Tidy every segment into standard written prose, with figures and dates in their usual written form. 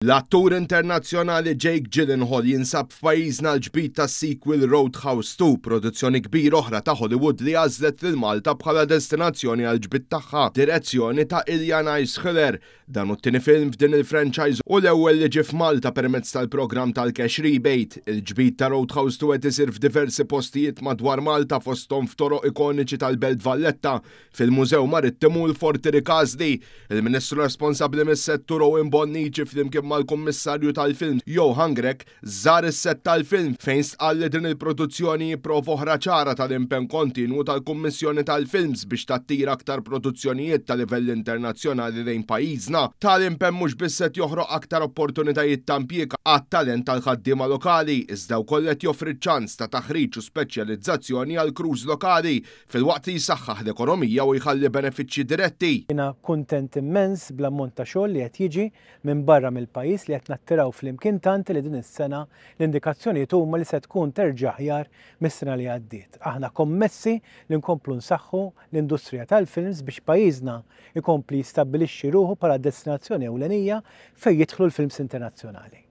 L-attur internazzjonali Jake Gyllenhaal jinsab f'pajjiżna l-ġbit tas-sequel Roadhouse 2, produzzjoni kbir oħra ta' Hollywood li għażlet lil Malta bħala destinazzjoni għall-ġbit tagħha. Direzzjoni ta' Ilja Schiller, dan t-tieni film f'din il-franchise u l-ewwel li ġie f'Malta permezz tal-programm tal-Cash Rebate. Il-ġbit ta' Roadhouse 2 qed isir f'diversi postijiet madwar Malta fosthom f'toroq ikoniċi tal-Belt Valletta, fil-Mużew Marittimu l-Forti Rikasdi. Il-Ministru responsabbli mis-settur Owen Bonnici flimkien mal-Kummissarju tal-film Johan Grek żar is-set tal-film fejn stqal li din il-produzzjoni jipprova oħra ċara tal-impenn kontinwu tal-Kummissjoni tal-Films biex tattira aktar produzzjonijiet ta' livell internazzjonali lejn pajjiżna. Tal-impenn mhux biss qed joħroq aktar opportunitajiet ta' impjieg għat-talent tal-ħaddiema lokali, iżda wkoll qed joffri ċans ta' taħriġ u speċjalizzazzjoni għal crews lokali filwaqt li jsaħħaħ l-ekonomija u jħalli benefiċċji diretti. Jiena kuntent immens bl-ammont ta' xogħol li qed jiġi minn barra mill-pajjiż li qed nattiraw flimkien tant li din is-sena l-indikazzjonijiet huma li se tkun terġa' aħjar mis-sena li għaddiet. Aħna kommessi li nkomplu nsaħħu l-industrija tal-films biex pajjiżna jkompli jistabbilixxi ruħu bħala destinazzjoni ewlenija fejn jidħlu l-films internazzjonali.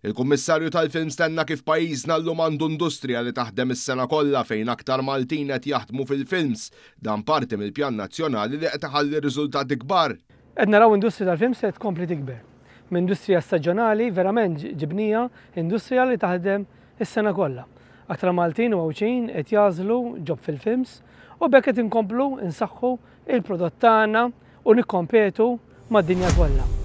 Il-Kummissarju tal-Film stenna kif pajjiżna llum għandu industrija li taħdem is-sena kollha fejn aktar Maltin qed jaħdmu fil-films, dan parti mill-pjan nazzjonali li qed iħalli riżultati kbar. Qed naraw industrija tal-films se tkompli tikber. Minn industrija staġjonali verament ġibnija industrija li taħdem is-sena kollha. Aktar Maltin u Għawċin qed jażlu ġob fil-films u bekk qed inkomplu nsaħħu il-prodott tagħna u nikkompetu mad-dinja kollha.